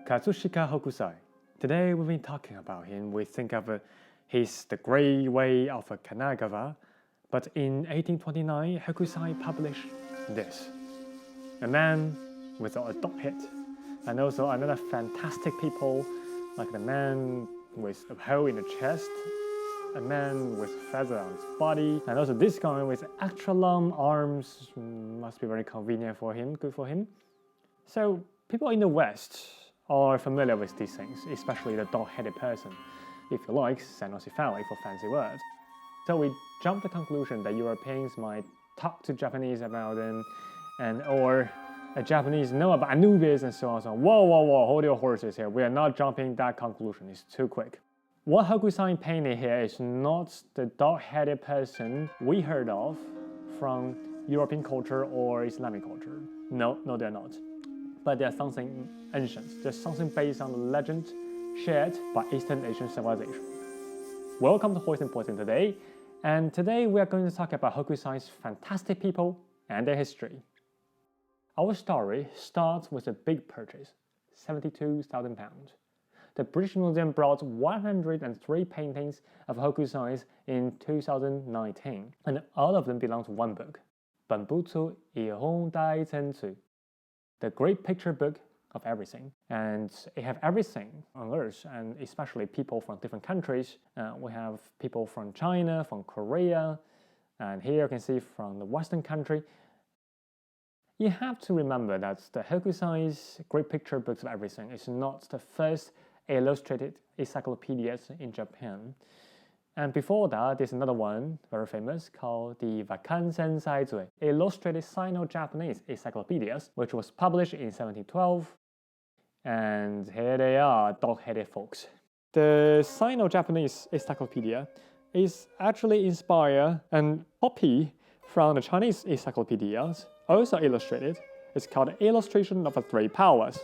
Katsushika Hokusai. Today we've been talking about him. We think of his The Great Way of Kanagawa, but in 1829 Hokusai published this. A man without a dog head, and also another fantastic people like the man with a hole in the chest, a man with feather on his body, and also this guy with extra long arms. Must be very convenient for him, good for him. So people in the West are familiar with these things, especially the dog-headed person. If you like, Sino-Japanese for fancy words. So we jump to the conclusion that Europeans might talk to Japanese about them, or Japanese know about Anubis and so on and so on. Whoa, hold your horses here. We are not jumping that conclusion, it's too quick. What Hokusai painted here is not the dog-headed person we heard of from European culture or Islamic culture. No, they're not. But there's something ancient. There's something based on the legend shared by Eastern Asian civilization. Welcome to Hoisin Poison today, and today we are going to talk about Hokusai's fantastic people and their history. Our story starts with a big purchase, £72,000. The British Museum brought 103 paintings of Hokusai's in 2019, and all of them belong to one book, Banbutsu ehon daizen, the great picture book of everything. And it have everything on earth, and especially people from different countries. We have people from China, from Korea, and here you can see from the Western country. You have to remember that the Hokusai's great picture books of everything is not the first illustrated encyclopedias in Japan. And before that, there's another one, very famous, called the Wakan Sansai Zue, illustrated Sino-Japanese Encyclopedias, which was published in 1712. And here they are, dog-headed folks. The Sino-Japanese Encyclopedia is actually inspired and copied from the Chinese encyclopedias, also illustrated. It's called Illustration of the Three Powers.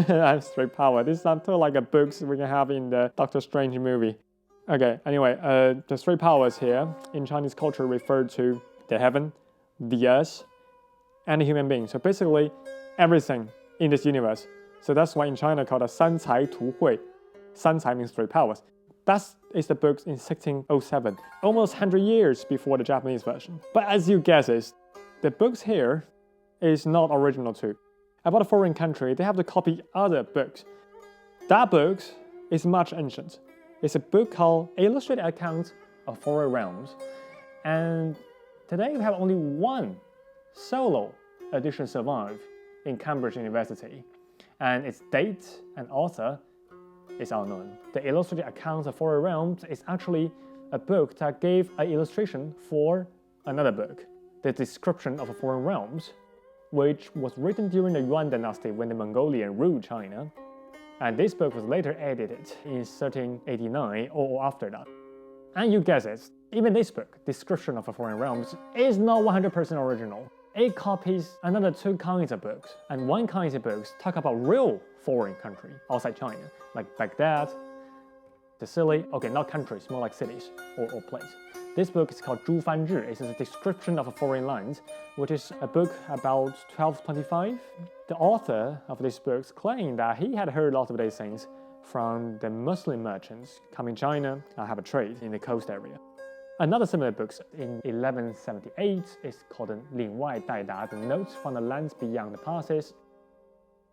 I'm Three Power. This sounds like a books we can have in the Doctor Strange movie. Okay, anyway, the three powers here in Chinese culture refer to the heaven, the earth, and the human being. So basically, everything in this universe. So that's why in China called a Sansai Zue. Sansai means three powers. That is the book in 1607, almost 100 years before the Japanese version. But as you guess it, the books here is not original too. About a foreign country, they have to copy other books. That book is much ancient. It's a book called Illustrated Accounts of Foreign Realms. And today we have only one solo edition survive in Cambridge University. And its date and author is unknown. The Illustrated Accounts of Foreign Realms is actually a book that gave an illustration for another book, The Description of Foreign Realms, which was written during the Yuan dynasty when the Mongolian ruled China. And this book was later edited in 1389 or after that. And you guess it, even this book, Description of Foreign Realms, is not 100% original. It copies another two kinds of books, and one kind of books talk about real foreign country outside China, like Baghdad, Sicily, okay, not countries, more like cities or places. This book is called Zhu Fan Zhi. It's a description of a foreign lands, which is a book about 1225. The author of this book claimed that he had heard lots of these things from the Muslim merchants coming to China and have a trade in the coast area. Another similar book in 1178 is called Ling Wai Dai Da, the Notes from the Lands Beyond the Passes.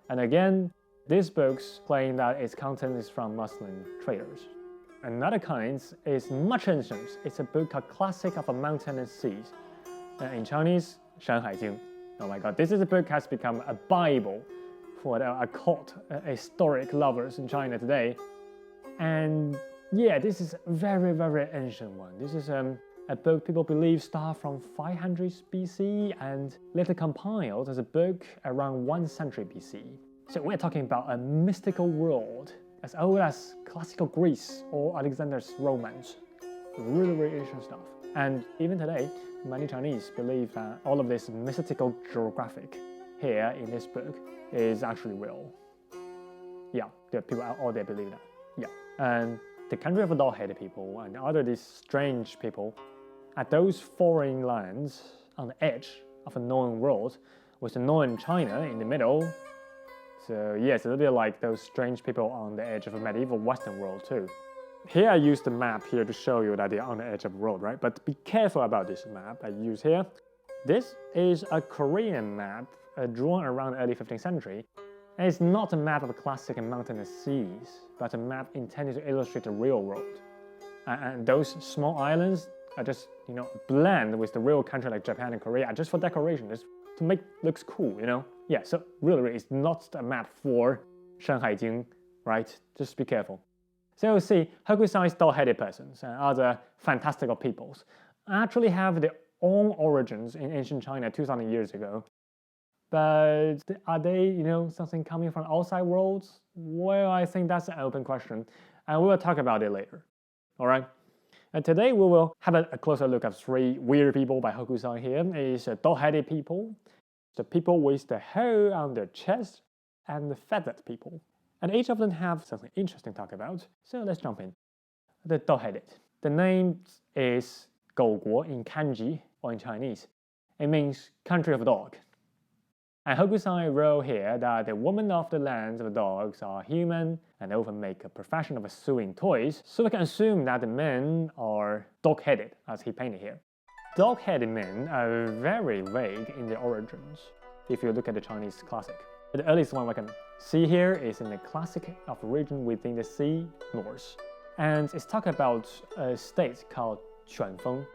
And again, this book claim that its content is from Muslim traders. Another kind is much ancient. It's a book called Classic of a Mountain and Seas. In Chinese, 山海经. Oh my god, this is a book has become a Bible for the occult, historic lovers in China today. And yeah, this is a very, very ancient one. This is a book people believe started from 500 BC and later compiled as a book around 1 century BC. So we're talking about a mystical world as old as classical Greece or Alexander's Romance. Really, really ancient stuff. And even today, many Chinese believe that all of this mystical geographic here in this book is actually real. Yeah, there are people out there believe that. Yeah. And the country of dog-headed people and other these strange people at those foreign lands on the edge of a known world with a known China in the middle. So yes, a little bit like those strange people on the edge of a medieval Western world too. Here I use the map here to show you that they're on the edge of the world, right? But be careful about this map I use here. This is a Korean map drawn around the early 15th century. And it's not a map of classic mountainous seas, but a map intended to illustrate the real world. And those small islands are just, blend with the real country like Japan and Korea, just for decoration, just to make looks cool, Yeah, so really, it's not a map for Shanhaijing, right? Just be careful. So you'll see, Hokusai's dog-headed persons and other fantastical peoples actually have their own origins in ancient China 2,000 years ago. But are they, something coming from outside worlds? Well, I think that's an open question, and we will talk about it later. All right? And today we will have a closer look at 3 weird people by Hokusai here. It's dog-headed people, the people with the hair on their chest, and the feathered people. And each of them have something interesting to talk about, so let's jump in. The dog-headed. The name is 狗国 in kanji, or in Chinese. It means country of dog. And Hokusai wrote here that the women of the lands of dogs are human and often make a profession of sewing toys, so we can assume that the men are dog-headed, as he painted here. Dog-headed men are very vague in their origins, if you look at the Chinese classic. The earliest one we can see here is in the classic of a region within the sea, Norse. And it's talking about a state called Quanfeng.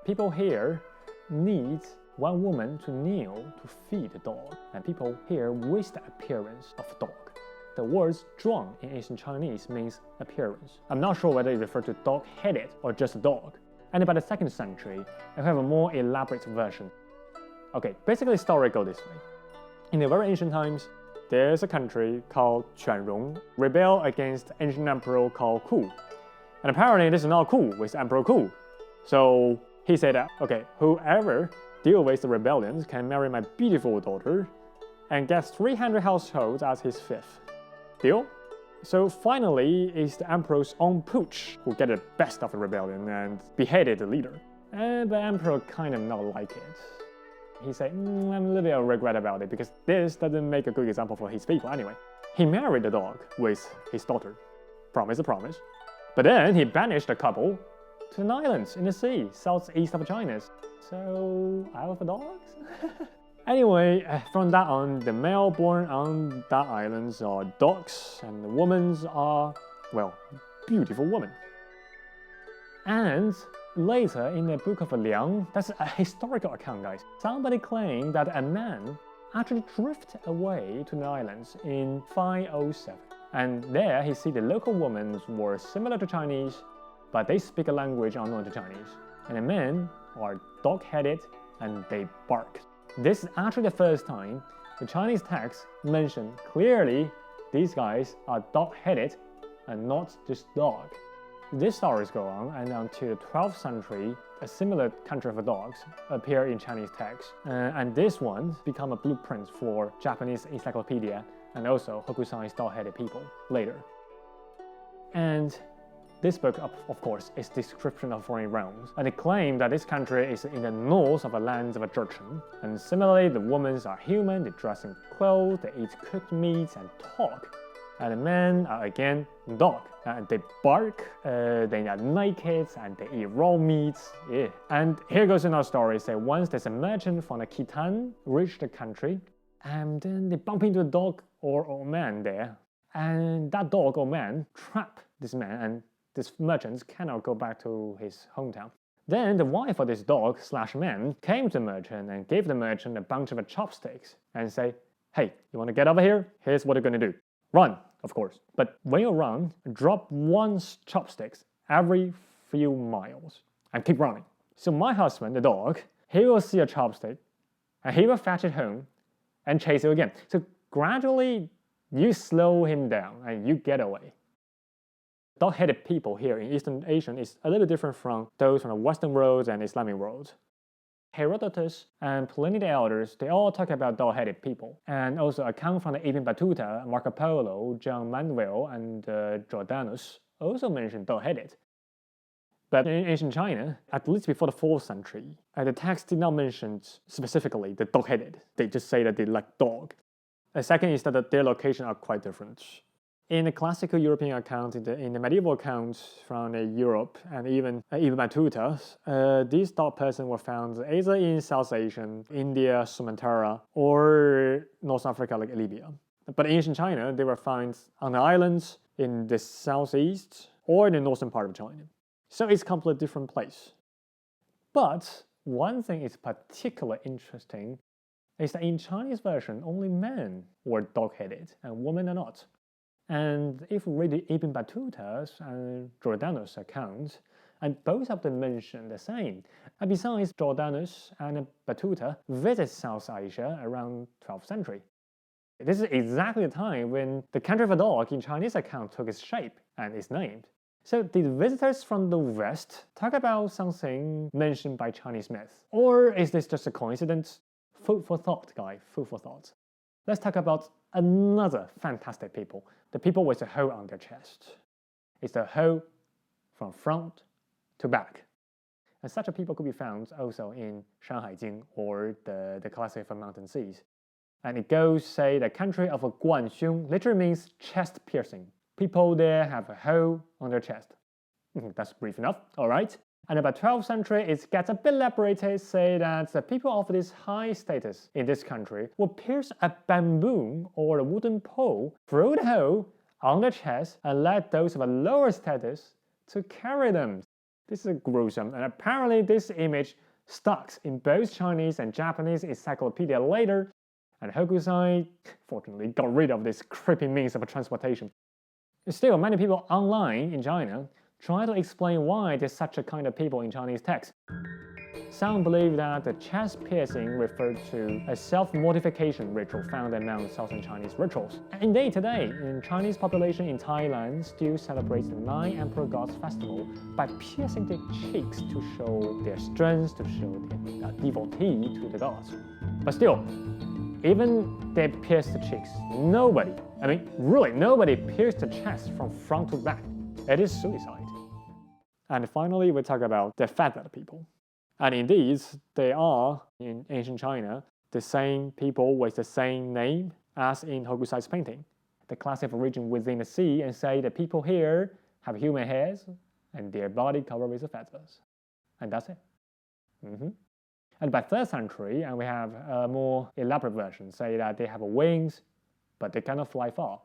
People here need one woman to kneel to feed the dog, and people here with the appearance of a dog. The word 壮 in ancient Chinese means appearance. I'm not sure whether it refers to dog-headed or just a dog. And by the 2nd century, I have a more elaborate version. Okay, basically the story goes this way. In the very ancient times, there's a country called Quanrong rebel against the ancient emperor called Ku. And apparently this is not cool with Emperor Ku. So he said that, okay, whoever deal with the rebellions can marry my beautiful daughter and gets 300 households as his fifth. Deal? So finally, it's the emperor's own pooch who get the best of the rebellion and beheaded the leader. And the emperor kind of not like it. He said, I'm a little bit of regret about it because this doesn't make a good example for his people anyway. He married the dog with his daughter. Promise a promise. But then he banished the couple to an island in the sea, southeast of China. So, Isle of Dogs? Anyway, from that on, the male born on that islands are dogs, and the women are, well, beautiful women. And later in the book of Liang, that's a historical account, guys. Somebody claimed that a man actually drifted away to the islands in 507. And there he see the local women were similar to Chinese, but they speak a language unknown to Chinese. And the men are dog-headed and they bark. This is actually the first time the Chinese text mentioned clearly these guys are dog-headed and not just dog. This stories go on, and until the 12th century, a similar country of dogs appear in Chinese texts, and this one become a blueprint for Japanese Encyclopedia and also Hokusai's dog-headed people later. And this book, of course, is description of foreign realms, and they claim that this country is in the north of the lands of a Jurchen. And similarly, the women are human, they dress in clothes, they eat cooked meats and talk. And the men are again dog, and they bark, they are naked, and they eat raw meats. Yeah. And here goes another story. Say once there's a merchant from the Khitan reached the country, and then they bump into a dog or man there, and that dog or man trap this man, and this merchant cannot go back to his hometown. Then the wife of this dog/man came to the merchant and gave the merchant a bunch of chopsticks and say, hey, you want to get over here? Here's what you're going to do. Run, of course. But when you run, drop 1 chopsticks every few miles and keep running. So my husband, the dog, he will see a chopstick and he will fetch it home and chase you again. So gradually you slow him down and you get away. Dog-headed people here in Eastern Asia is a little different from those from the Western world and Islamic world. Herodotus and Pliny the Elders, they all talk about dog-headed people, and also account from the Ibn Battuta, Marco Polo, John Manuel, and Jordanus also mention dog-headed. But in ancient China, at least before the 4th century, the text did not mention specifically the dog-headed. They just say that they like dog. The second is that their locations are quite different. In the classical European account, in the medieval accounts from Europe and even Banbutsu, these dog persons were found either in South Asia, India, Sumatra, or North Africa like Libya. But in ancient China, they were found on the islands in the southeast or in the northern part of China. So it's a completely different place. But one thing is particularly interesting is that in Chinese version, only men were dog-headed and women are not. And if we read Ibn Battuta's and Giordano's accounts, and both of them mention the same. And besides, Giordano's and Battuta visited South Asia around 12th century. This is exactly the time when the country of a dog in Chinese account took its shape and is named. So did visitors from the West talk about something mentioned by Chinese myth? Or is this just a coincidence? Food for thought, guys, food for thought. Let's talk about another fantastic people, the people with a hole on their chest. It's the hole from front to back. And such a people could be found also in Shanhaijing or the classic mountain seas. And it goes, say, the country of a Guanxiong literally means chest piercing. People there have a hole on their chest. That's brief enough, all right? And about 12th century, it gets a bit elaborated, say that the people of this high status in this country would pierce a bamboo or a wooden pole through the hole on their chest and let those of a lower status to carry them. This is gruesome, and apparently this image stuck in both Chinese and Japanese encyclopedia later, and Hokusai fortunately got rid of this creepy means of transportation. Still, many people online in China try to explain why there's such a kind of people in Chinese text. Some believe that the chest piercing referred to a self-mortification ritual found among Southern Chinese rituals. And indeed today, the Chinese population in Thailand still celebrates the Nine Emperor Gods festival by piercing their cheeks to show their strength, to show their devotee to the gods. But still, even they pierce the cheeks, nobody pierced the chest from front to back. It is suicide. And finally, we talk about the feathered people. And indeed, they are, in ancient China, the same people with the same name as in Hokusai's painting. The classic region within the sea, and say the people here have human hairs and their body covered with feathers. And that's it. And by 3rd century, and we have a more elaborate version, say that they have wings, but they cannot fly far.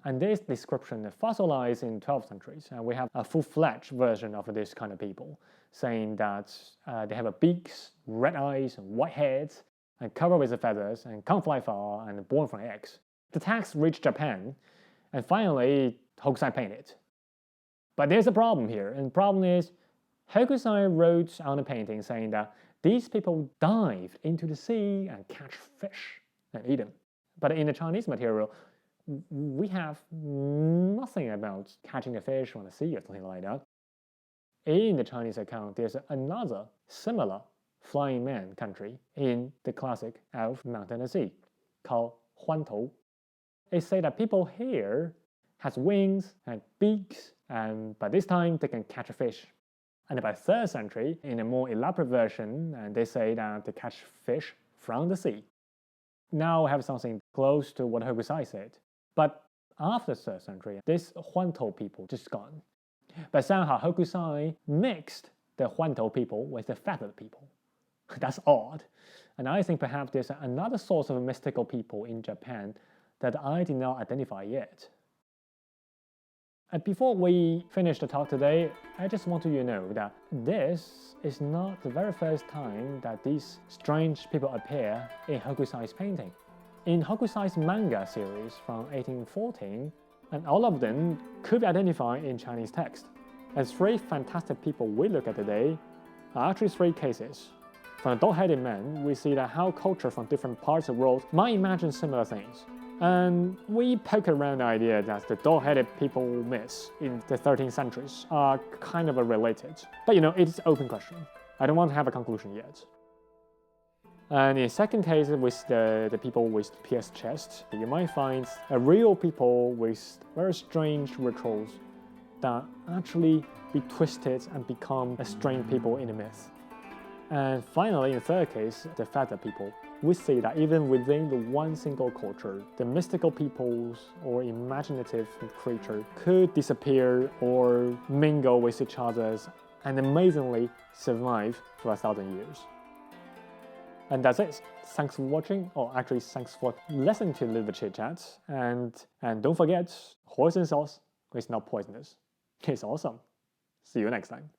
And this description fossilized in 12th centuries, and we have a full-fledged version of this kind of people, saying that they have beaks, red eyes, and white heads, and covered with feathers, and can't fly far, and born from eggs. The text reached Japan, and finally, Hokusai painted it. But there's a problem here, and the problem is, Hokusai wrote on the painting saying that these people dive into the sea and catch fish and eat them. But in the Chinese material, we have nothing about catching a fish from the sea or something like that. In the Chinese account, there's another similar flying man country in the classic of Mountain and Sea called Huantou. They say that people here has wings and beaks, and by this time they can catch a fish. And by 3rd century, in a more elaborate version, and they say that they catch fish from the sea. Now we have something close to what Hokusai said. But after 3rd century, this Huantou people just gone. But somehow Hokusai mixed the Huantou people with the feathered people. That's odd. And I think perhaps there's another source of mystical people in Japan that I did not identify yet. And before we finish the talk today, I just want you to know that this is not the very first time that these strange people appear in Hokusai's painting. In Hokusai's manga series from 1814, and all of them could be identified in Chinese text. And 3 fantastic people we look at today are actually 3 cases. From the dog-headed man, we see that how culture from different parts of the world might imagine similar things. And we poke around the idea that the dog-headed people myths in the 13th centuries are kind of related. But it's an open question. I don't want to have a conclusion yet. And in the second case, with the people with pierced chests, you might find a real people with very strange rituals that actually be twisted and become a strange people in the myth. And finally, in the third case, the feathered people. we see that even within the one single culture, the mystical peoples or imaginative creature could disappear or mingle with each other and amazingly survive for 1,000 years. And that's it. Thanks for watching, or actually thanks for listening to Little Chit Chat. And don't forget, hoisin sauce is not poisonous. It's awesome. See you next time.